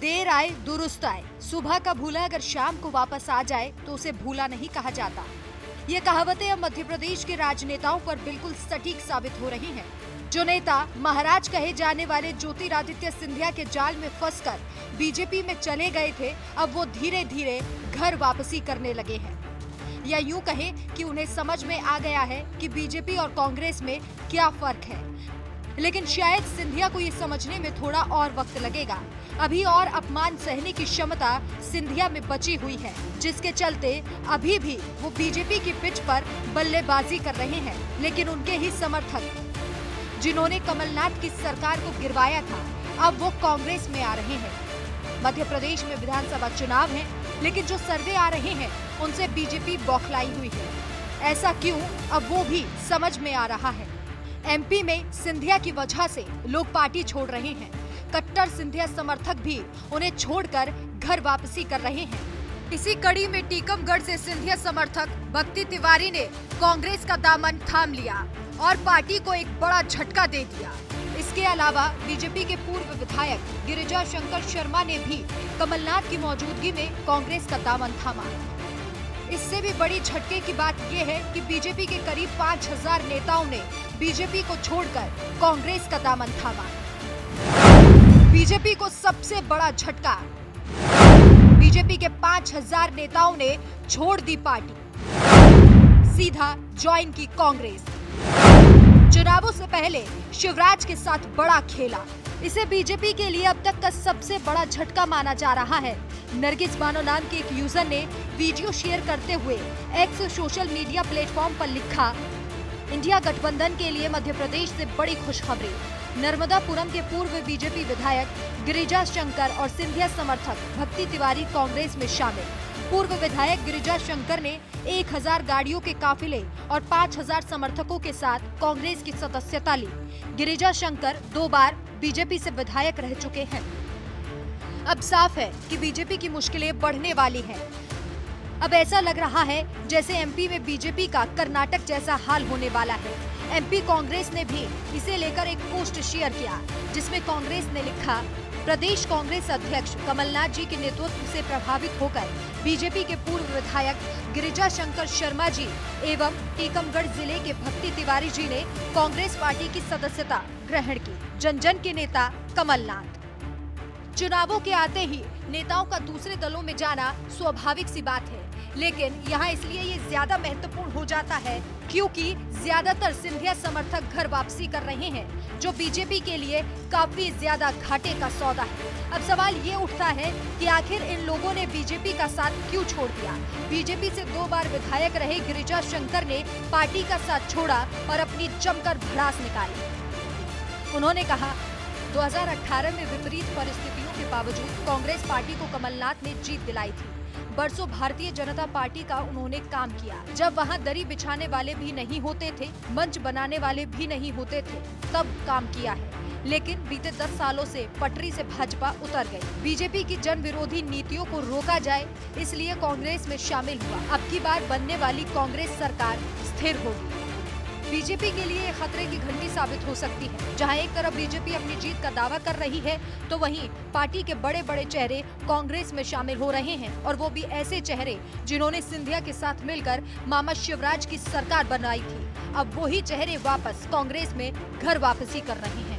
देर आए दुरुस्त आए। सुबह का भूला अगर शाम को वापस आ जाए तो उसे भूला नहीं कहा जाता। ये कहावतें अब मध्य प्रदेश के राजनेताओं पर बिल्कुल सटीक साबित हो रही हैं। जो नेता महाराज कहे जाने वाले ज्योतिरादित्य सिंधिया के जाल में फंसकर बीजेपी में चले गए थे, अब वो धीरे धीरे घर वापसी करने लगे हैं। या यूं कहें कि उन्हें समझ में आ गया है कि बीजेपी और कांग्रेस में क्या फर्क है। लेकिन शायद सिंधिया को ये समझने में थोड़ा और वक्त लगेगा। अभी और अपमान सहने की क्षमता सिंधिया में बची हुई है, जिसके चलते अभी भी वो बीजेपी की पिच पर बल्लेबाजी कर रहे हैं। लेकिन उनके ही समर्थक जिन्होंने कमलनाथ की सरकार को गिरवाया था, अब वो कांग्रेस में आ रहे हैं। मध्य प्रदेश में विधानसभा चुनाव है, लेकिन जो सर्वे आ रहे हैं उनसे बीजेपी बौखलाई हुई है। ऐसा क्यों, अब वो भी समझ में आ रहा है। एमपी में सिंधिया की वजह से लोग पार्टी छोड़ रहे हैं। कट्टर सिंधिया समर्थक भी उन्हें छोड़कर घर वापसी कर रहे हैं। इसी कड़ी में टीकमगढ़ से सिंधिया समर्थक भक्ति तिवारी ने कांग्रेस का दामन थाम लिया और पार्टी को एक बड़ा झटका दे दिया। इसके अलावा बीजेपी के पूर्व विधायक गिरिजा शंकर शर्मा ने भी कमलनाथ की मौजूदगी में कांग्रेस का दामन थामा। इससे भी बड़ी झटके की बात यह है कि बीजेपी के करीब 5000 नेताओं ने बीजेपी को छोड़कर कांग्रेस का दामन थामा। बीजेपी को सबसे बड़ा झटका, बीजेपी के 5000 नेताओं ने छोड़ दी पार्टी, सीधा ज्वाइन की कांग्रेस। चुनावों से पहले शिवराज के साथ बड़ा खेला, इसे बीजेपी के लिए अब तक का सबसे बड़ा झटका माना जा रहा है। नरगिस बानो नाम के एक यूजर ने वीडियो शेयर करते हुए एक्स सोशल मीडिया प्लेटफॉर्म पर लिखा, इंडिया गठबंधन के लिए मध्य प्रदेश से बड़ी खुशखबरी। नर्मदापुरम के पूर्व बीजेपी विधायक गिरिजा शंकर और सिंधिया समर्थक भक्ति तिवारी कांग्रेस में शामिल। पूर्व विधायक गिरिजा शंकर ने 1000 गाड़ियों के काफिले और 5000 समर्थकों के साथ कांग्रेस की सदस्यता ली। गिरिजा शंकर 2 बार बीजेपी से विधायक रह चुके हैं। अब साफ है कि बीजेपी की मुश्किलें बढ़ने वाली हैं। अब ऐसा लग रहा है जैसे एमपी में बीजेपी का कर्नाटक जैसा हाल होने वाला है। एमपी कांग्रेस ने भी इसे लेकर एक पोस्ट शेयर किया, जिसमें कांग्रेस ने लिखा, प्रदेश कांग्रेस अध्यक्ष कमलनाथ जी के नेतृत्व से प्रभावित होकर बीजेपी के पूर्व विधायक गिरिजा शंकर शर्मा जी एवं टीकमगढ़ जिले के भक्ति तिवारी जी ने कांग्रेस पार्टी की सदस्यता ग्रहण की। जन जन के नेता कमलनाथ। चुनावों के आते ही नेताओं का दूसरे दलों में जाना स्वाभाविक सी बात है, लेकिन यहाँ इसलिए ये ज्यादा महत्वपूर्ण हो जाता है क्योंकि ज्यादातर सिंधिया समर्थक घर वापसी कर रहे हैं, जो बीजेपी के लिए काफी ज्यादा घाटे का सौदा है। अब सवाल ये उठता है कि आखिर इन लोगों ने बीजेपी का साथ क्यों छोड़ दिया। बीजेपी से 2 बार विधायक रहे गिरिजा शंकर ने पार्टी का साथ छोड़ा और अपनी जमकर भड़ास निकाली। उन्होंने कहा, 2018 में विपरीत परिस्थितियों के बावजूद कांग्रेस पार्टी को कमलनाथ ने जीत दिलाई थी। बरसों भारतीय जनता पार्टी का उन्होंने काम किया। जब वहां दरी बिछाने वाले भी नहीं होते थे, मंच बनाने वाले भी नहीं होते थे, तब काम किया है। लेकिन बीते 10 सालों से पटरी से भाजपा उतर गई। बीजेपी की जन विरोधी नीतियों को रोका जाए, इसलिए कांग्रेस में शामिल हुआ। अब की बार बनने वाली कांग्रेस सरकार स्थिर होगी। बीजेपी के लिए खतरे की घंटी साबित हो सकती है। जहां एक तरफ बीजेपी अपनी जीत का दावा कर रही है, तो वहीं पार्टी के बड़े बड़े चेहरे कांग्रेस में शामिल हो रहे हैं, और वो भी ऐसे चेहरे जिन्होंने सिंधिया के साथ मिलकर मामा शिवराज की सरकार बनाई थी। अब वही चेहरे वापस कांग्रेस में घर वापसी कर रहे हैं।